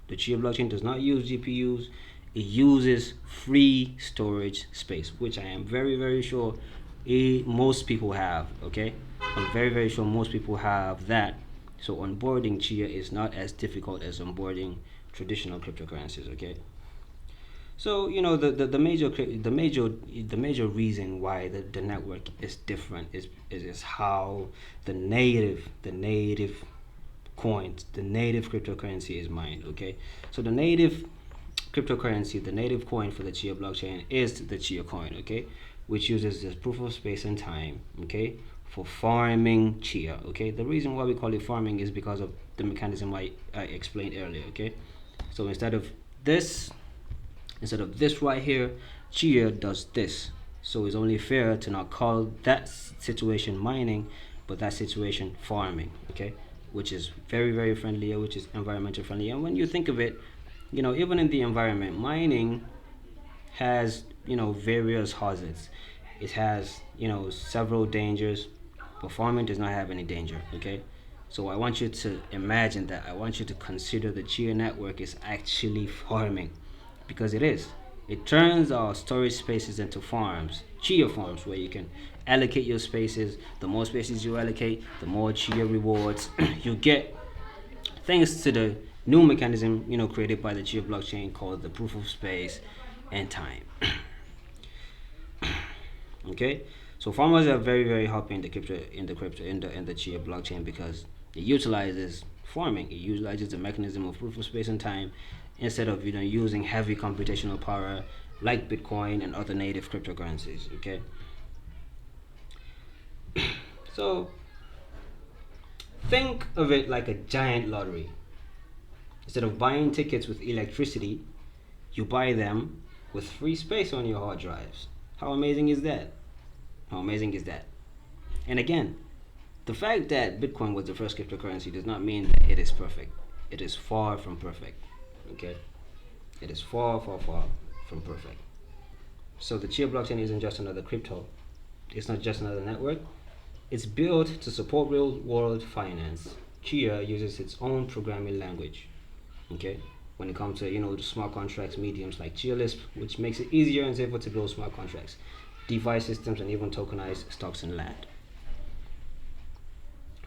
The Chia blockchain does not use GPUs. It uses free storage space, which I am very, very sure most people have. Okay, I'm very, very sure most people have that. So onboarding Chia is not as difficult as onboarding traditional cryptocurrencies. Okay. So the major reason why the network is different is how the native coins, the native cryptocurrency is mined. Okay, so the native cryptocurrency, the native coin for the Chia blockchain is the Chia coin. Okay, which uses this proof of space and time. Okay, for farming Chia. Okay, the reason why we call it farming is because of the mechanism I explained earlier. Okay, so this instead of this right here, Chia does this. So it's only fair to not call that situation mining, but that situation farming. Okay, which is very, very friendly, which is environmental friendly. And when you think of it, even in the environment, mining has various hazards. It has several dangers, but farming does not have any danger. Okay, so I want you to imagine that. I want you to consider the Chia network is actually farming, because it is. It turns our storage spaces into farms, Chia farms, where you can allocate your spaces. The more spaces you allocate, the more Chia rewards you get, thanks to the new mechanism created by the Chia blockchain called the proof of space and time. Okay, so farmers are very, very happy in the Chia blockchain because it utilizes farming. It utilizes the mechanism of proof of space and time instead of using heavy computational power like Bitcoin and other native cryptocurrencies. Okay, so think of it like a giant lottery. Instead of buying tickets with electricity, you buy them with free space on your hard drives. How amazing is that? How amazing is that? And again, the fact that Bitcoin was the first cryptocurrency does not mean that it is perfect. It is far from perfect. Okay? It is far, far, far from perfect. So the Chia blockchain isn't just another crypto. It's not just another network. It's built to support real world finance. Chia uses its own programming language. Okay? When it comes to the smart contracts mediums like Chia Lisp, which makes it easier and safer to build smart contracts, DeFi systems, and even tokenized stocks and land.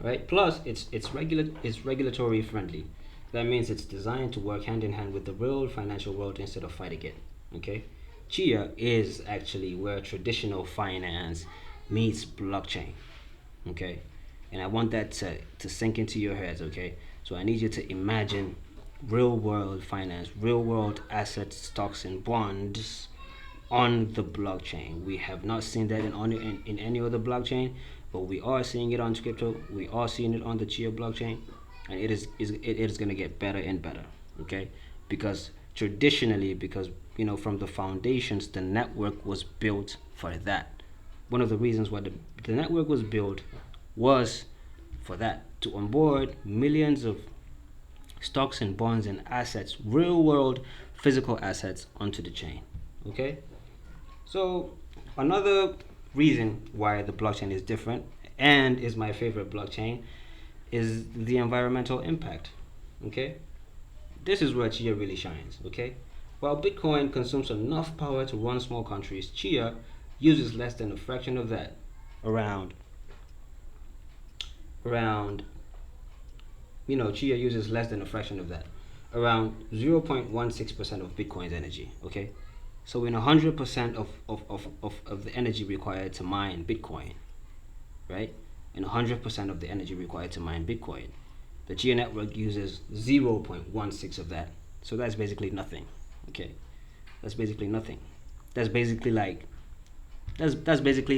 Right? Plus, it's regulatory friendly. That means it's designed to work hand in hand with the real financial world instead of fighting it. Okay? Chia is actually where traditional finance meets blockchain. Okay? And I want that to sink into your heads. Okay? So I need you to imagine real world finance, real world assets, stocks, and bonds on the blockchain. We have not seen that in any other blockchain, but we are seeing it on crypto. We are seeing it on the Chia blockchain, and it is going to get better and better. Okay, because traditionally, from the foundations, the network was built for that. One of the reasons why the network was built was for that, to onboard millions of stocks and bonds and assets, real world physical assets, onto the chain. Okay, so another reason why the blockchain is different and is my favorite blockchain is the environmental impact. Okay, this is where Chia really shines. Okay, while Bitcoin consumes enough power to run small countries, Chia uses less than a fraction of that, around Chia uses less than a fraction of that, around 0.16% of Bitcoin's energy. Okay, so in 100% of the energy required to mine Bitcoin, right? In 100% of the energy required to mine Bitcoin, the Chia network uses 0.16 of that. So that's basically nothing. Okay, that's basically nothing. That's basically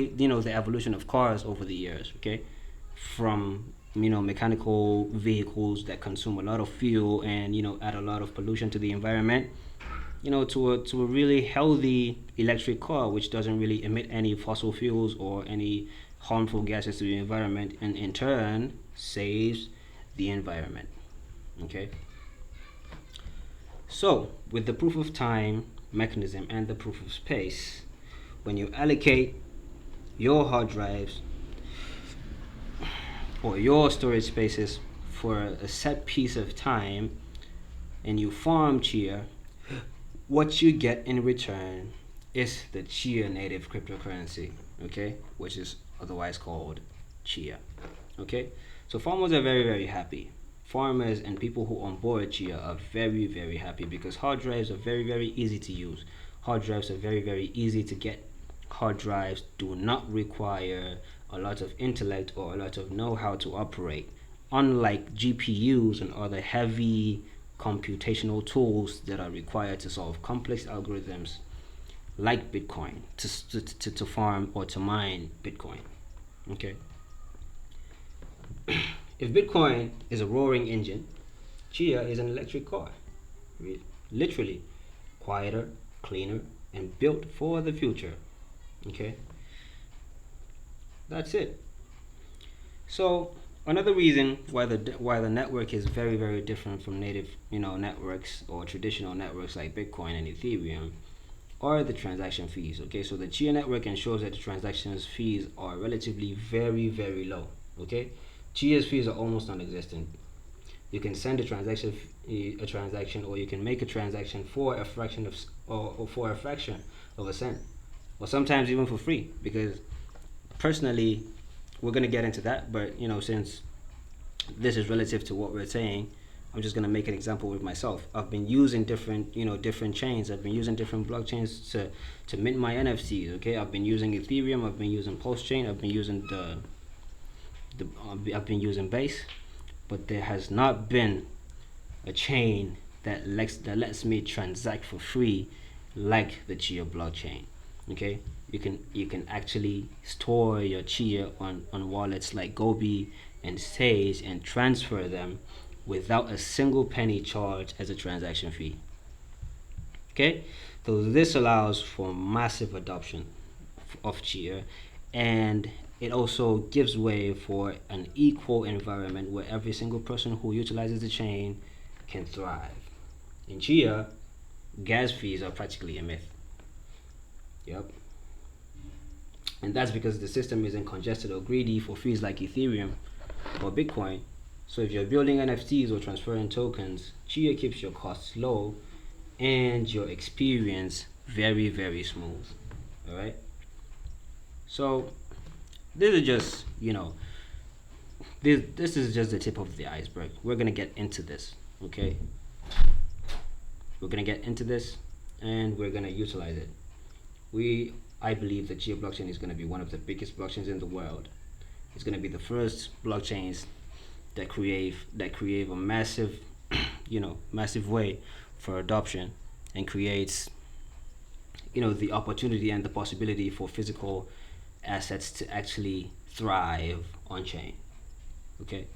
the evolution of cars over the years. Okay, from mechanical vehicles that consume a lot of fuel and add a lot of pollution to the environment, to a really healthy electric car which doesn't really emit any fossil fuels or any harmful gases to the environment, and in turn saves the environment. Okay, so with the proof of time mechanism and the proof of space, when you allocate your hard drives or your storage spaces for a set piece of time, and you farm Chia, what you get in return is the Chia native cryptocurrency, okay, which is otherwise called Chia. Okay, so farmers are very, very happy. Farmers and people who onboard Chia are very, very happy because hard drives are very, very easy to use. Hard drives are very, very easy to get. Hard drives do not require a lot of intellect or a lot of know-how to operate, unlike GPUs and other heavy computational tools that are required to solve complex algorithms like Bitcoin to farm or to mine Bitcoin. Okay. If Bitcoin is a roaring engine, Chia is an electric car. Literally, quieter, cleaner, and built for the future. Okay, that's it. So another reason why the network is very, very different from native networks or traditional networks like Bitcoin and Ethereum are the transaction fees. Okay, so the Chia network ensures that the transactions fees are relatively very, very low. Okay, Chia's fees are almost non-existent. You can send a transaction, or you can make a transaction for a fraction of, or for a fraction of a cent, or sometimes even for free. Because personally, we're gonna get into that, but since this is relative to what we're saying, I'm just gonna make an example with myself. I've been using different chains. I've been using different blockchains to mint my NFTs. Okay, I've been using Ethereum. I've been using Postchain. I've been using I've been using Base, but there has not been a chain that lets me transact for free like the Chia blockchain. Okay, you can actually store your Chia on wallets like Gobi and Sage and transfer them without a single penny charged as a transaction fee. Okay, so this allows for massive adoption of Chia, and it also gives way for an equal environment where every single person who utilizes the chain can thrive. In Chia, gas fees are practically a myth. Yep. And that's because the system isn't congested or greedy for fees like Ethereum or Bitcoin. So if you're building NFTs or transferring tokens, Chia keeps your costs low and your experience very, very smooth. Alright? So this is just, this is just the tip of the iceberg. We're gonna get into this, okay? We're gonna get into this and we're gonna utilize it. I believe that Chia blockchain is gonna be one of the biggest blockchains in the world. It's gonna be the first blockchains that create a massive, massive way for adoption, and creates, the opportunity and the possibility for physical assets to actually thrive on chain. Okay,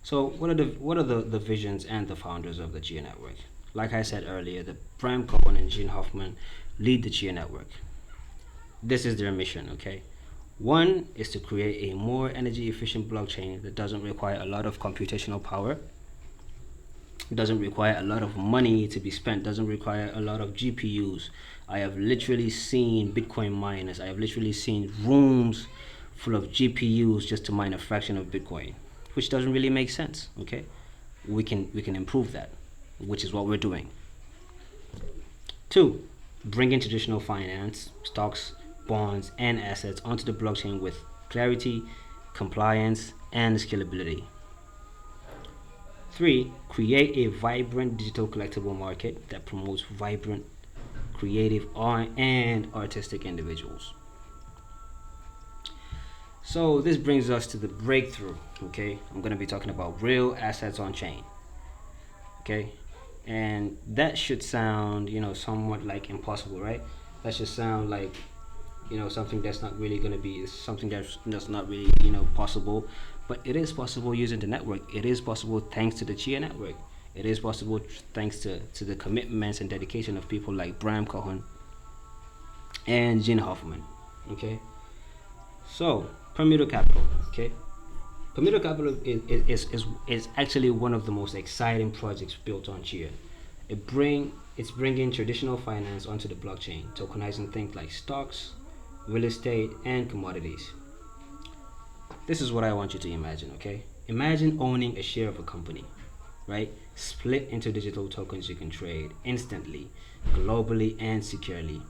so what are the visions and the founders of the Chia network? Like I said earlier, the Bram and Hoffman lead the Chia network. This is their mission. Okay, one is to create a more energy efficient blockchain that doesn't require a lot of computational power, doesn't require a lot of money to be spent, doesn't require a lot of GPUs. I have literally seen Bitcoin miners, I have literally seen rooms full of GPUs just to mine a fraction of Bitcoin, which doesn't really make sense. Okay, we can improve that, which is what we're doing. Two, bring in traditional finance, stocks, bonds, and assets onto the blockchain with clarity, compliance, and scalability. Three, create a vibrant digital collectible market that promotes vibrant, creative, and artistic individuals. So this brings us to the breakthrough. Okay, I'm going to be talking about real assets on chain. Okay, and that should sound, somewhat like impossible, right? That should sound like, something that's not really going to be something that's not really, possible. But it is possible using the network. It is possible thanks to the Chia network. It is possible thanks to the commitments and dedication of people like Bram and Hoffman. Okay, so permuto capital. Okay, permuto capital is actually one of the most exciting projects built on Chia. It's bringing traditional finance onto the blockchain, tokenizing things like stocks, real estate, and commodities. This is what I want you to imagine. Okay, imagine owning a share of a company, right? split into digital tokens you can trade instantly, globally, and securely.